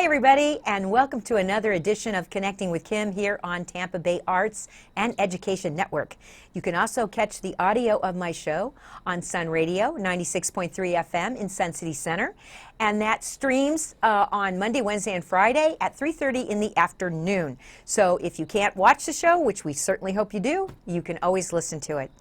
everybody, and welcome to another edition of Connecting with Kim here on Tampa Bay Arts and Education Network. You can also catch the audio of my show on Sun Radio, 96.3 FM in Sun City Center, and that streams on Monday, Wednesday, and Friday at 3:30 in the afternoon. So if you can't watch the show, which we certainly hope you do, you can always listen to it.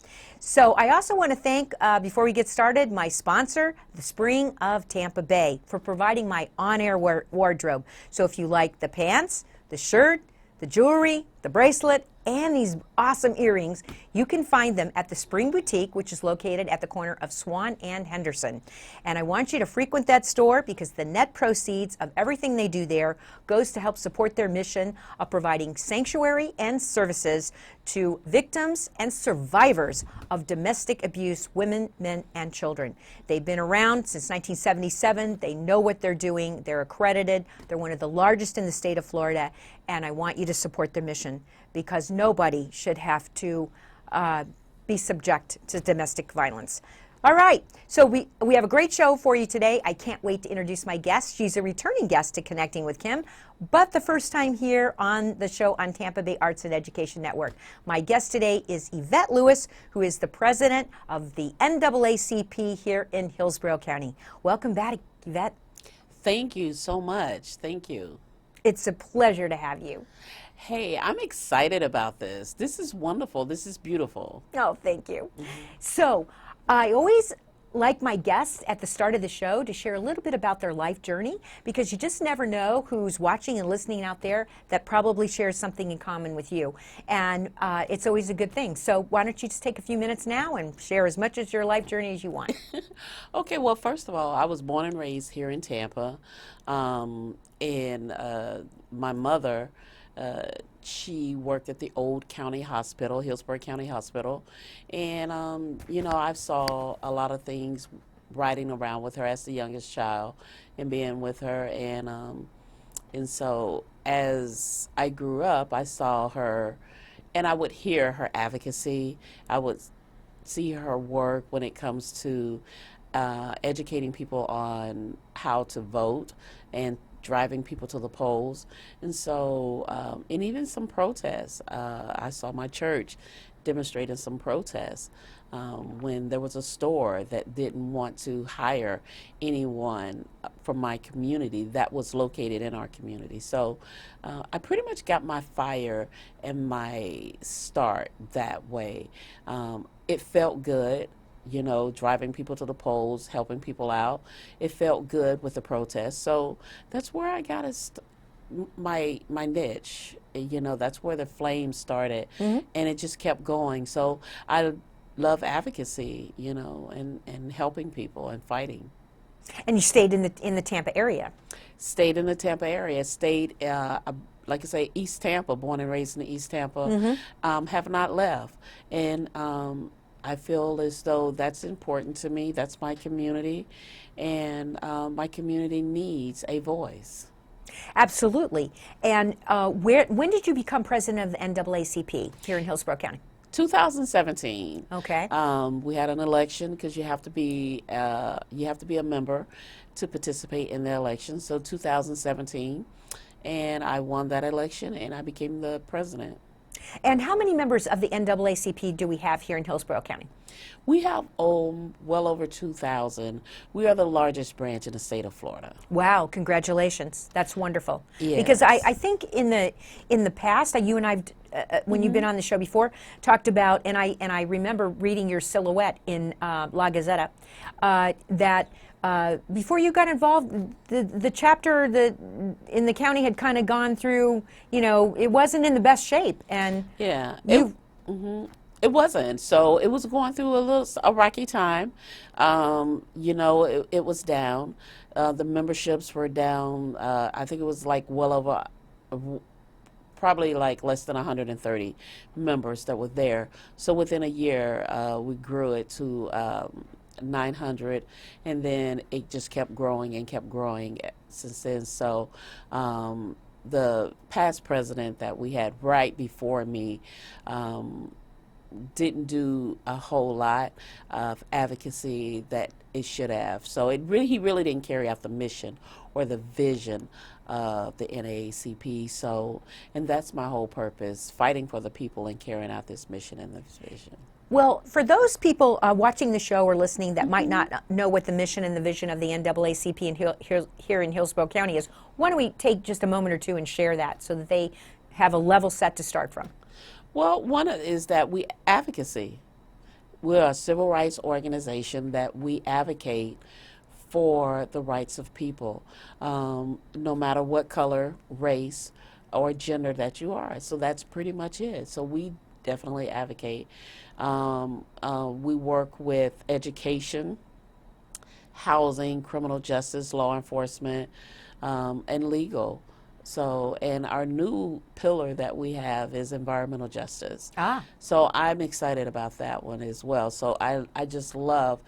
So I also want to thank, before we get started, my sponsor, the Spring of Tampa Bay, for providing my on-air wardrobe. So if you like the pants, the shirt, the jewelry, the bracelet, and these awesome earrings, you can find them at the Spring Boutique, which is located at the corner of Swann and Henderson. And I want you to frequent that store because the net proceeds of everything they do there goes to help support their mission of providing sanctuary and services to victims and survivors of domestic abuse, women, men, and children. They've been around since 1977. They know what they're doing. They're accredited. They're one of the largest in the state of Florida, and I want you to support their mission because nobody should have to be subject to domestic violence. All right, so we have a great show for you today. I can't wait to introduce my guest. She's a returning guest to Connecting with Kim, but the first time here on the show on Tampa Bay Arts and Education Network. My guest today is Yvette Lewis, who is the president of the NAACP here in Hillsborough County. Welcome back, Yvette. Thank you so much. Thank you. It's a pleasure to have you. Hey, I'm excited about this. This is wonderful. This is beautiful. Oh, thank you. So, I always like my guests at the start of the show to share a little bit about their life journey because you just never know who's watching and listening out there that probably shares something in common with you. And it's always a good thing. So why don't you just take a few minutes now and share as much of your life journey as you want. Okay, well, first of all, I was born and raised here in Tampa. My mother, she worked at the old county hospital, Hillsborough County Hospital. And, I saw a lot of things riding around with her as the youngest child and being with her. And so as I grew up, I saw her and I would hear her advocacy. I would see her work when it comes to educating people on how to vote and driving people to the polls. And so, and even some protests. I saw my church demonstrating some protests when there was a store that didn't want to hire anyone from my community that was located in our community. So I pretty much got my fire and my start that way. It felt good. Driving people to the polls, helping people out. It felt good with the protests. So that's where I got my niche. That's where the flame started, and it just kept going. So I love advocacy, and helping people and fighting. And you stayed in the Tampa area? Stayed in the Tampa area. Stayed, like I say, East Tampa, born and raised in East Tampa. Have not left. And I feel as though that's important to me. That's my community, and my community needs a voice. Absolutely. And when did you become president of the NAACP here in Hillsborough County? 2017. Okay. We had an election because you have to be a member to participate in the election. So 2017, and I won that election, and I became the president. And how many members of the NAACP do we have here in Hillsborough County? We have well over 2,000. We are the largest branch in the state of Florida. Wow, congratulations. That's wonderful. Yes. Because I think in the past, you and I've, when you've been on the show before, talked about, and I remember reading your silhouette in La Gazzetta, that before you got involved, the chapter in the county had kind of gone through, it wasn't in the best shape. And yeah, it wasn't. So it was going through a rocky time. It was down. The memberships were down. I think it was like well over, probably like less than 130 members that were there. So within a year, we grew it to 900, and then it just kept growing since then. So the past president that we had right before me didn't do a whole lot of advocacy that it should have. So he really didn't carry out the mission or the vision of the NAACP. So, and that's my whole purpose, fighting for the people and carrying out this mission and this vision. Well, for those people watching the show or listening that might not know what the mission and the vision of the NAACP here in Hillsborough County is, why don't we take just a moment or two and share that so that they have a level set to start from? Well, one is that we advocacy. We're a civil rights organization that we advocate for the rights of people, no matter what color, race, or gender that you are. So that's pretty much it. So we definitely advocate. We work with education, housing, criminal justice, law enforcement, and legal. So, and our new pillar that we have is environmental justice. So I'm excited about that one as well. So I just love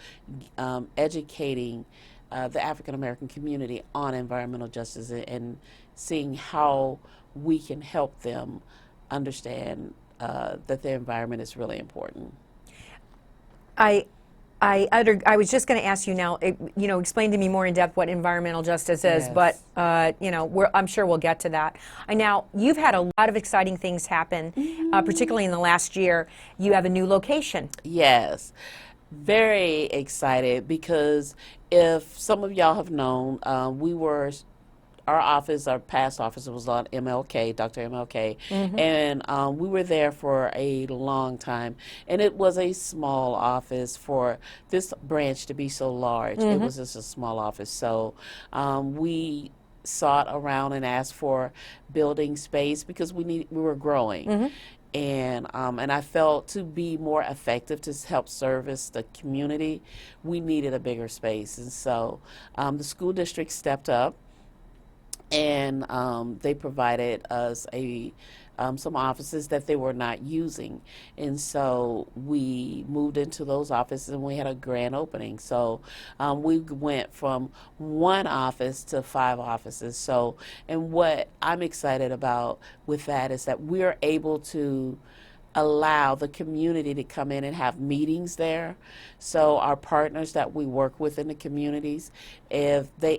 educating the African American community on environmental justice and seeing how we can help them understand that the environment is really important. I was just going to ask you now, explain to me more in depth what environmental justice is, Yes. but, I'm sure we'll get to that. Now, you've had a lot of exciting things happen, particularly in the last year. You have a new location. Yes, very excited because if some of y'all have known, our past office was on MLK, Dr. MLK, and we were there for a long time. And it was a small office for this branch to be so large. It was just a small office. So we sought around and asked for building space because we were growing. And I felt to be more effective to help service the community, we needed a bigger space. And so the school district stepped up, and they provided us some offices that they were not using. And so we moved into those offices and we had a grand opening. So we went from one office to 5 offices. So, and what I'm excited about with that is that we're able to allow the community to come in and have meetings there. So our partners that we work with in the communities, if they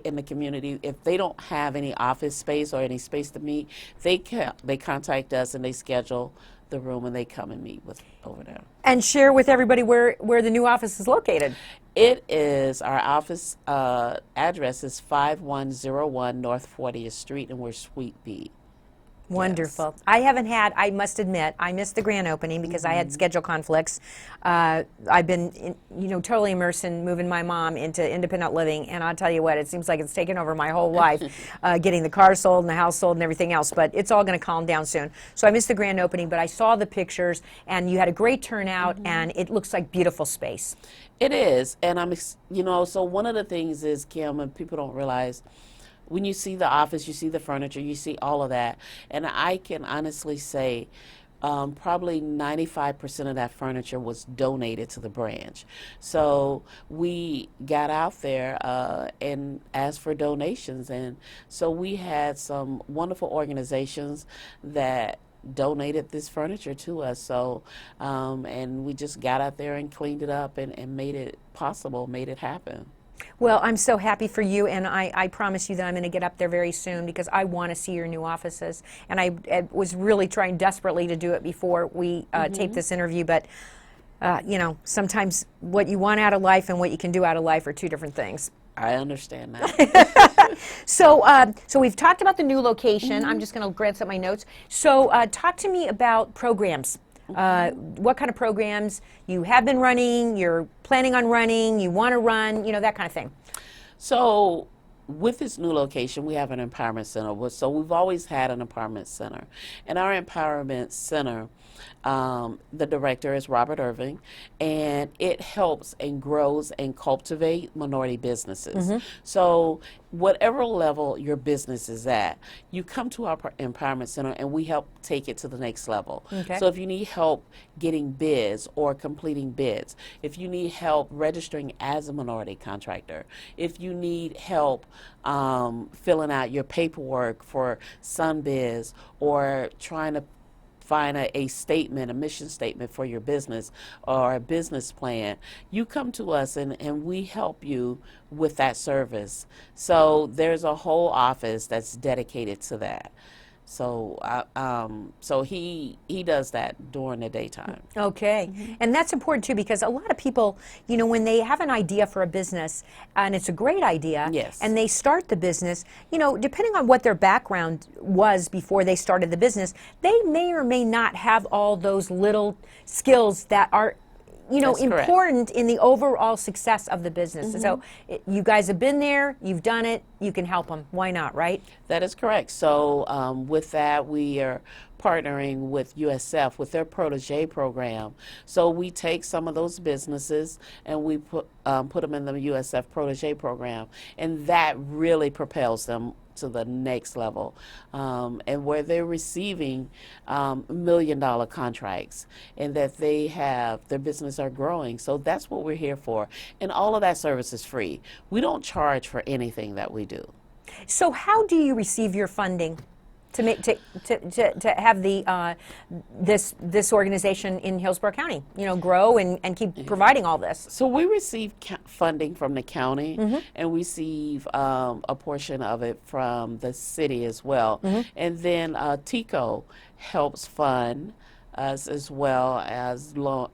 don't have any office space or any space to meet, they contact us and they schedule the room and they come and meet with over there. And share with everybody where the new office is located. It is, our office address is 5101 North 40th Street, and we're Suite B. Wonderful. Yes. I must admit, I missed the grand opening because I had schedule conflicts. I've been, totally immersed in moving my mom into independent living, and I'll tell you what, it seems like it's taken over my whole life, getting the car sold and the house sold and everything else, but it's all going to calm down soon. So I missed the grand opening, but I saw the pictures, and you had a great turnout, and it looks like beautiful space. It is, and so one of the things is, Kim, and people don't realize, when you see the office, you see the furniture, you see all of that. And I can honestly say probably 95% of that furniture was donated to the branch. So we got out there and asked for donations. And so we had some wonderful organizations that donated this furniture to us. So, and we just got out there and cleaned it up and made it possible, made it happen. Well, I'm so happy for you, and I promise you that I'm going to get up there very soon because I want to see your new offices. And I was really trying desperately to do it before we taped this interview, but sometimes what you want out of life and what you can do out of life are two different things. I understand that. So we've talked about the new location. I'm just going to glance at my notes. So talk to me about programs. What kind of programs you have been running, you're planning on running, you want to run, that kind of thing. So with this new location, we have an empowerment center. So we've always had an empowerment center. And our empowerment center, the director is Robert Irving, and it helps and grows and cultivate minority businesses. So whatever level your business is at, you come to our empowerment center and we help take it to the next level. Okay. So if you need help getting bids or completing bids, if you need help registering as a minority contractor, if you need help filling out your paperwork for SunBiz or trying to find a statement, a mission statement for your business or a business plan, you come to us and we help you with that service. So there's a whole office that's dedicated to that. So, so he does that during the daytime. Okay. And that's important too, because a lot of people, when they have an idea for a business and it's a great idea, Yes. and they start the business, depending on what their background was before they started the business, they may or may not have all those little skills that are That's correct. important in the overall success of the business. And so you guys have been there, you've done it, you can help them. Why not, right? That is correct. So with that, we are partnering with USF with their protege program. So we take some of those businesses and we put them in the USF protege program, and that really propels them to the next level, and where they're receiving $1 million contracts, and that their business are growing. So that's what we're here for, and all of that service is free. We don't charge for anything that we do. So how do you receive your funding to have the this organization in Hillsborough County, grow and keep providing all this? So we receive funding from the county, and we receive a portion of it from the city as well. And then TICO helps fund us as well as the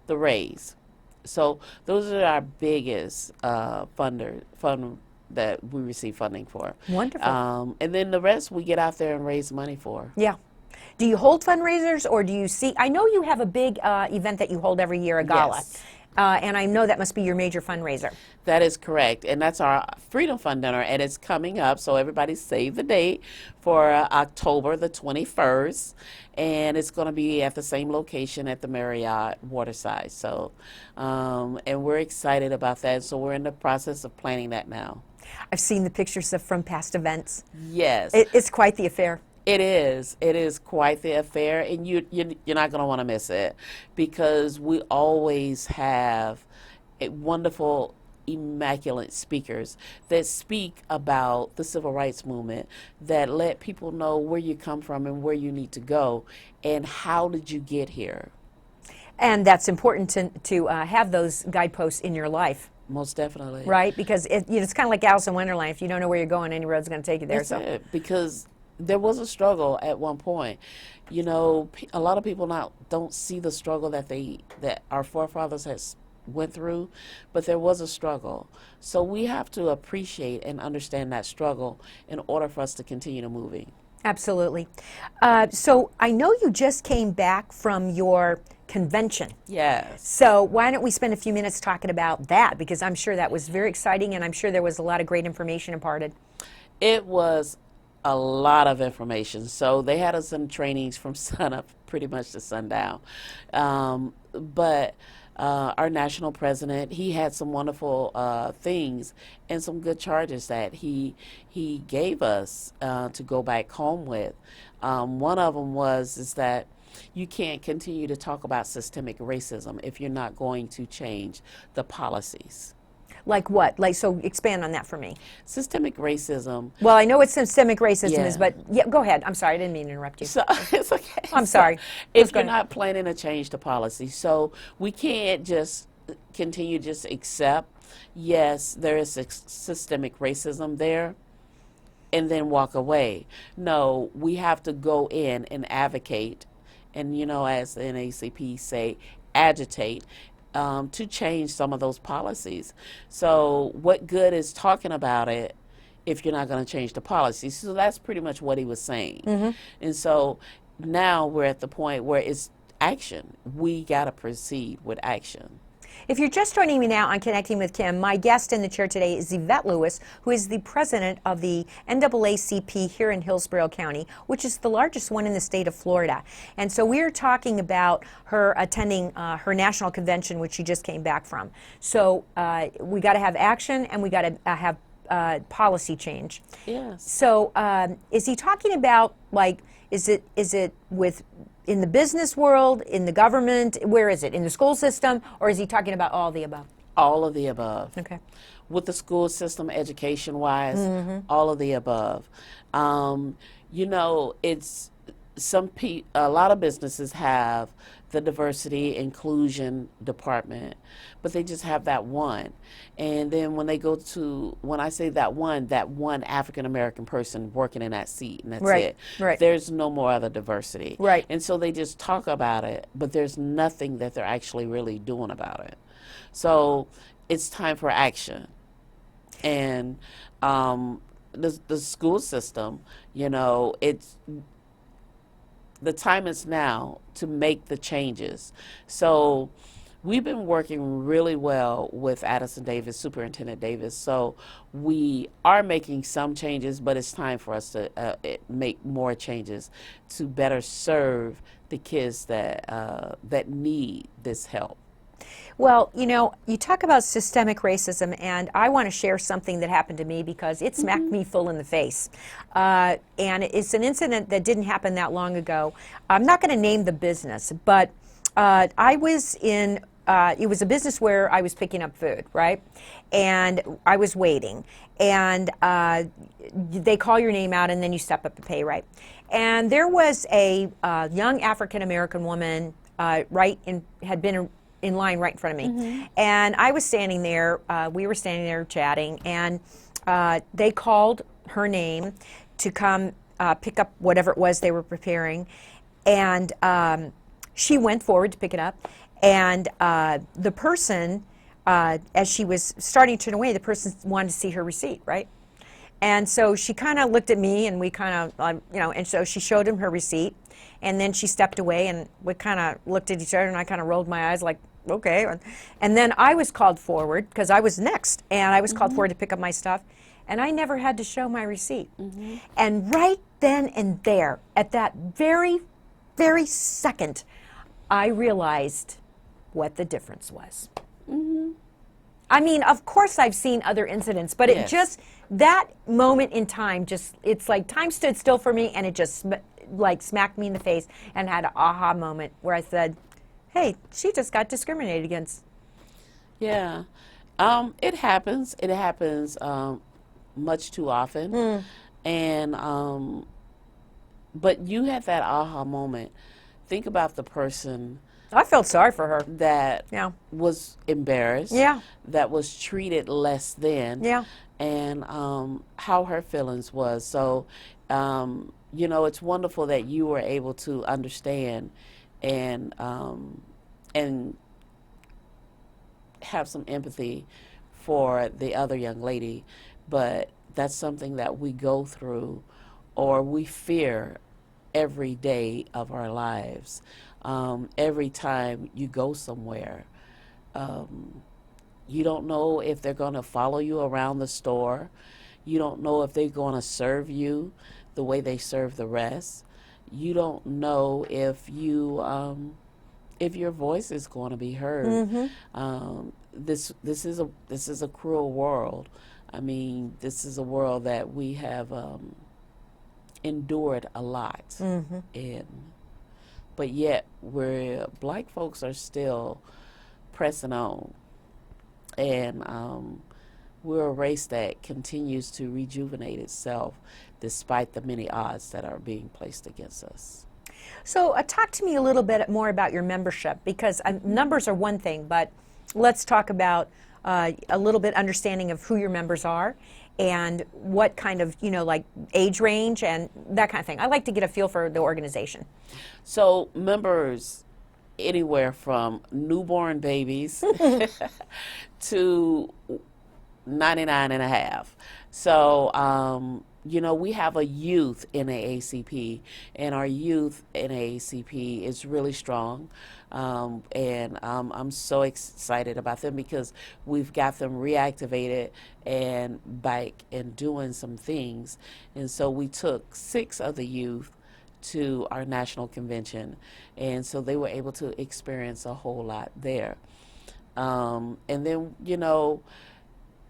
raise. So those are our biggest fund that we receive funding for. Wonderful. And then the rest we get out there and raise money for. Yeah. Do you hold fundraisers, or do you see? I know you have a big event that you hold every year, a gala. Yes. And I know that must be your major fundraiser. That is correct, and that's our Freedom Fund dinner, and it's coming up, so everybody save the date for October the 21st, and it's going to be at the same location at the Marriott Waterside. So, and we're excited about that, so we're in the process of planning that now. I've seen the pictures from past events. Yes. It's quite the affair. It is. It is quite the affair, and you're not going to want to miss it, because we always have wonderful, immaculate speakers that speak about the civil rights movement, that let people know where you come from and where you need to go, and how did you get here. And that's important to have those guideposts in your life. Most definitely. Right? Because it's kind of like Alice in Wonderland. If you don't know where you're going, any road's going to take you there. That's it, because there was a struggle at one point. A lot of people don't see the struggle that our forefathers has went through, but there was a struggle. So we have to appreciate and understand that struggle in order for us to continue to moving. Absolutely. So I know you just came back from your convention. Yes. So why don't we spend a few minutes talking about that, because I'm sure that was very exciting, and I'm sure there was a lot of great information imparted. It was a lot of information. So they had us in trainings from sunup pretty much to sundown. But our national president, he had some wonderful things and some good charges that he gave us to go back home with. One of them is that you can't continue to talk about systemic racism if you're not going to change the policies. Like what? So expand on that for me. Systemic racism. Well, I know what systemic racism is, Yeah. but yeah, go ahead. I'm sorry, I didn't mean to interrupt you. So it's okay. I'm sorry. If go you're ahead. not planning to change the policy, so we can't just continue just accept, yes, there is systemic racism there, and then walk away. No, we have to go in and advocate, and as the NAACP say, agitate, to change some of those policies. So what good is talking about it if you're not going to change the policy? So that's pretty much what he was saying. And so now we're at the point where it's action. We got to proceed with action. If you're just joining me now on Connecting with Kim, my guest in the chair today is Yvette Lewis, who is the president of the NAACP here in Hillsborough County, which is the largest one in the state of Florida. And so we're talking about her attending her national convention, which she just came back from. So we got to have action, and we got to have policy change. Yes. So is he talking about, is it with in the business world, in the government, where is it? In the school system, or is he talking about all the above? All of the above. Okay. With the school system, education-wise, all of the above. It's a lot of businesses have the diversity inclusion department, but they just have that one. And then when I say that one African American person working in that seat, and that's Right, it. right. There's no more other diversity. Right. And so they just talk about it, but there's nothing that they're actually really doing about it. So it's time for action. And the school system, the time is now to make the changes. So we've been working really well with Addison Davis, Superintendent Davis. So we are making some changes, but it's time for us to make more changes to better serve the kids that need this help. Well, you talk about systemic racism, and I want to share something that happened to me because it smacked me full in the face. And it's an incident that didn't happen that long ago. I'm not going to name the business, but I was in, it was a business where I was picking up food, right? And I was waiting. And they call your name out, and then you step up to pay, right? And there was a young African-American woman had been in line right in front of me. And I was standing there, we were standing there chatting, and they called her name to come pick up whatever it was they were preparing. And she went forward to pick it up. And the person, as she was starting to turn away, the person wanted to see her receipt, right? And so she kind of looked at me, and we kind of, and so she showed him her receipt. And then she stepped away, and we kind of looked at each other, and I kind of rolled my eyes like, okay. And then I was called forward because I was next, and I was called forward to pick up my stuff, and I never had to show my receipt. And right then and there, at that very, very second, I realized what the difference was. I mean, of course I've seen other incidents, but it just, that moment in time, it's like time stood still for me, and it just like smacked me in the face, and had an aha moment where I said, hey, she just got discriminated against. Yeah. It happens. It happens much too often. And but you had that aha moment. Think about the person I felt sorry for her. that was embarrassed, that was treated less than, and how her feelings was. So, it's wonderful that you were able to understand and have some empathy for the other young lady, but that's something that we go through or we fear every day of our lives. Every time you go somewhere, you don't know if they're going to follow you around the store. You don't know if they're going to serve you the way they serve the rest. You don't know if your voice is going to be heard. This is a cruel world. I mean, this is a world that we have endured a lot in, but yet black folks are still pressing on, and we're a race that continues to rejuvenate itself despite the many odds that are being placed against us. So talk to me a little bit more about your membership, because numbers are one thing, but let's talk about a little bit understanding of who your members are and what kind of, like age range and that kind of thing. I like to get a feel for the organization. So members anywhere from newborn babies to 99 and a half. So, we have a youth NAACP, and our youth NAACP is really strong. And I'm so excited about them because we've got them reactivated and back and doing some things. And so we took 6 of the youth to our national convention, and so they were able to experience a whole lot there. And then,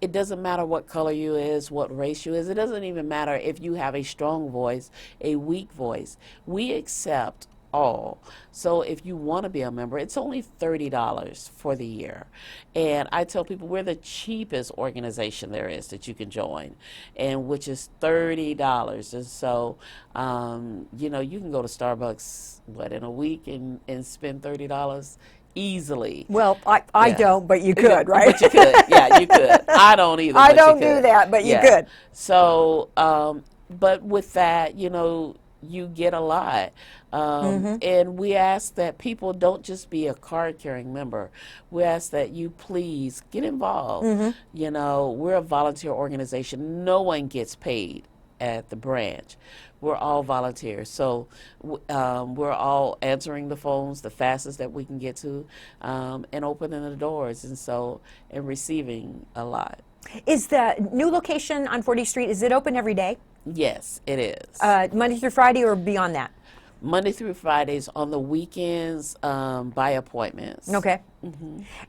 it doesn't matter what color you is, what race you is. It doesn't even matter if you have a strong voice, a weak voice. We accept all. So if you want to be a member, it's only $30 for the year. And I tell people we're the cheapest organization there is that you can join, and which is $30. And so, you know, you can go to Starbucks, in a week and spend $30 easily. Well, I Yeah. don't, but you could, right? But you could. Yeah, you could. I don't either. I but you don't do could. that, but you Yeah. could. So, but with that, you know, you get a lot. And we ask that people don't just be a card carrying member. We ask that you please get involved. You know, we're a volunteer organization. No one gets paid at the branch. We're all volunteers. So we're all answering the phones the fastest that we can get to, and opening the doors, and receiving a lot. Is the new location on 40th Street, is it open every day? Yes, it is. Monday through Friday or beyond that? Monday through Fridays, on the weekends, by appointments. Okay.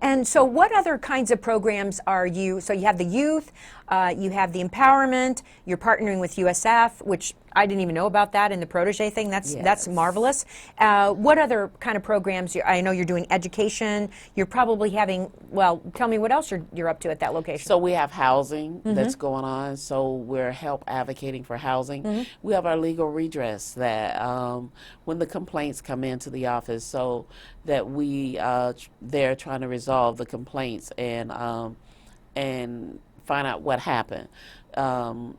And so what other kinds of programs are you, so you have the youth, you have the empowerment, you're partnering with USF, which I didn't even know about that in the protege thing. That's Yes. marvelous. What other kind of programs? I know you're doing education. You're probably having, well, tell me what else you're up to at that location. So we have housing that's going on. So we're help advocating for housing. We have our legal redress that when the complaints come into the office, so that they're trying to resolve the complaints and find out what happened.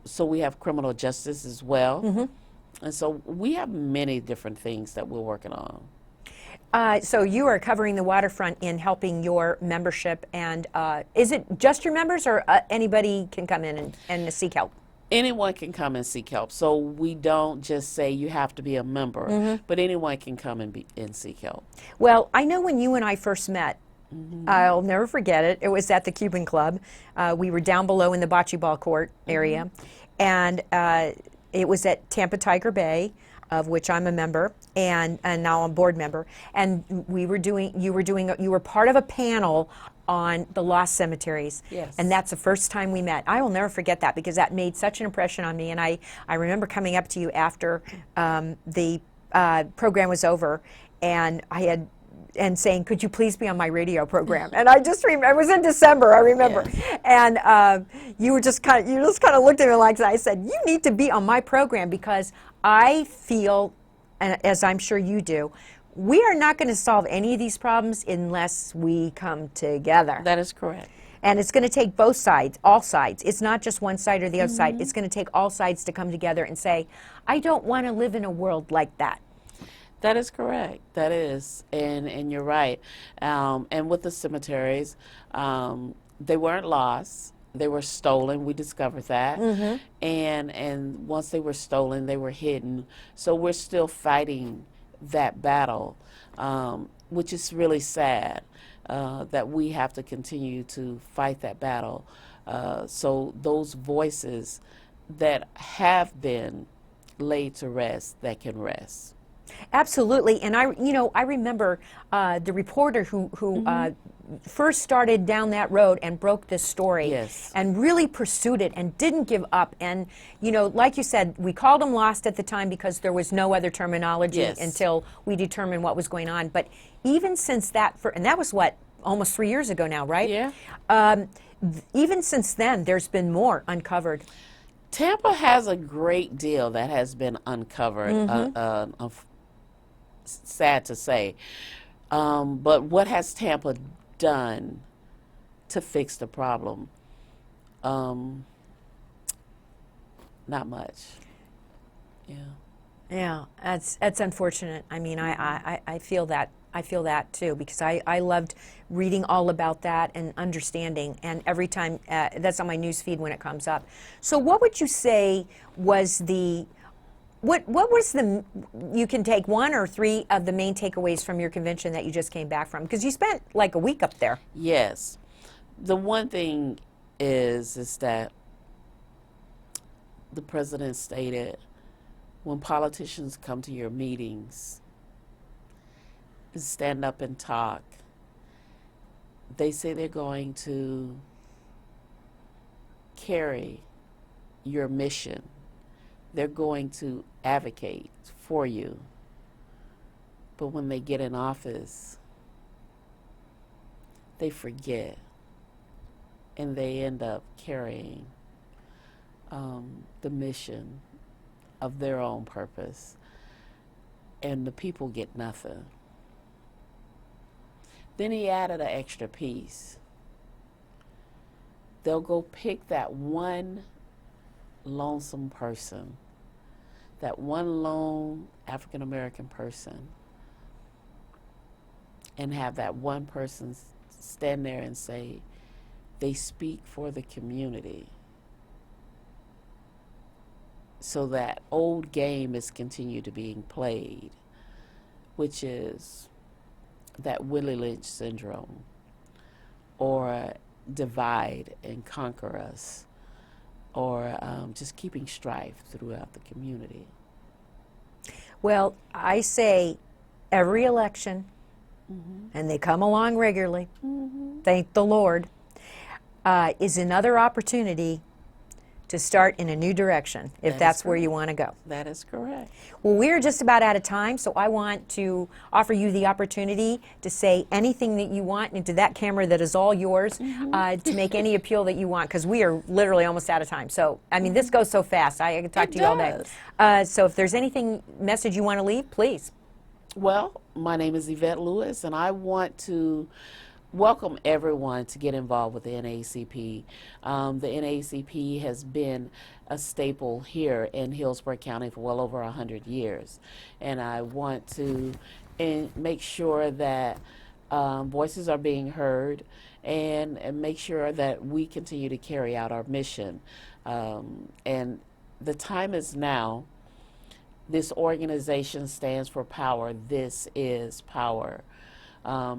So we have criminal justice as well. And so we have many different things that we're working on. So you are covering the waterfront in helping your membership, and is it just your members, or anybody can come in and seek help? Anyone can come and seek help. So we don't just say you have to be a member, but anyone can come and seek help. Well, I know when you and I first met, I'll never forget it. It was at the Cuban Club. We were down below in the bocce ball court area, and it was at Tampa Tiger Bay, of which I'm a member, and now I'm a board member. And you were part of a panel on the lost cemeteries. Yes. And that's the first time we met. I will never forget that, because that made such an impression on me. And I remember coming up to you after the program was over, and and saying, could you please be on my radio program? And I just remember, it was in December, I remember. Yes. And you just kind of looked at me like that. I said, you need to be on my program, because I feel, and as I'm sure you do, we are not going to solve any of these problems unless we come together. That is correct. And it's going to take both sides, all sides. It's not just one side or the other side. It's going to take all sides to come together and say, I don't want to live in a world like that. That is correct. That is, and you're right. And with the cemeteries, they weren't lost; they were stolen. We discovered that, and once they were stolen, they were hidden. So we're still fighting that battle, which is really sad that we have to continue to fight that battle. So those voices that have been laid to rest, that can rest. Absolutely, and I remember the reporter who first started down that road and broke this story, Yes. and really pursued it and didn't give up. And like you said, we called them lost at the time because there was no other terminology Yes. until we determined what was going on. But even since that, and that was what, almost 3 years ago now, right? Yeah. Even since then, there's been more uncovered. Tampa has a great deal that has been uncovered. Sad to say, but what has Tampa done to fix the problem? Not much. Yeah. Yeah, that's unfortunate. I mean, I feel that. I feel that too, because I loved reading all about that and understanding, and every time that's on my news feed when it comes up. So what would you say was you can take one or three of the main takeaways from your convention that you just came back from, because you spent like a week up there. Yes. The one thing is that the president stated, when politicians come to your meetings and stand up and talk, they say they're going to carry your mission. They're going to advocate for you. But when they get in office, they forget, and they end up carrying the mission of their own purpose, and the people get nothing. Then he added an extra piece. They'll go pick that one lonesome person, that one lone African American person, and have that one person stand there and say, they speak for the community. So that old game is continued to being played, which is that Willie Lynch syndrome, or divide and conquer us, or just keeping strife throughout the community. Well, I say every election, and they come along regularly, thank the Lord, is another opportunity to start in a new direction, if that's where you want to go. That is correct. Well, we're just about out of time, so I want to offer you the opportunity to say anything that you want into that camera that is all yours, to make any appeal that you want, because we are literally almost out of time. So, I mean, this goes so fast. I could talk to you all day. So if there's anything, message you want to leave, please. Well, my name is Yvette Lewis, and I want to welcome everyone to get involved with the NAACP. The NAACP has been a staple here in Hillsborough County for well over 100 years. And I want to make sure that voices are being heard, and make sure that we continue to carry out our mission. And the time is now. This organization stands for power. This is power.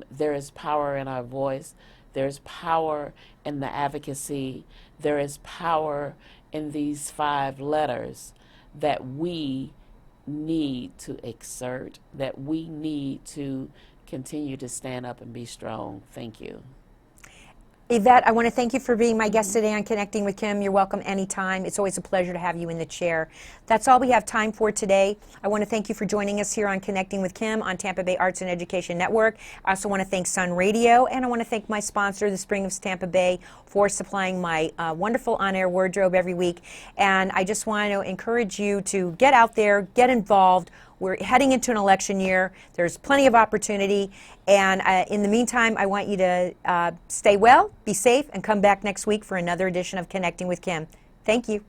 There is power in our voice. There's power in the advocacy. There is power in these 5 letters that we need to exert, that we need to continue to stand up and be strong. Thank you. Yvette, I want to thank you for being my guest today on Connecting with Kim. You're welcome anytime. It's always a pleasure to have you in the chair. That's all we have time for today. I want to thank you for joining us here on Connecting with Kim on Tampa Bay Arts and Education Network. I also want to thank Sun Radio, and I want to thank my sponsor, the Spring of Tampa Bay, for supplying my wonderful on-air wardrobe every week. And I just want to encourage you to get out there, get involved. We're heading into an election year. There's plenty of opportunity. And in the meantime, I want you to stay well, be safe, and come back next week for another edition of Connecting with Kim. Thank you.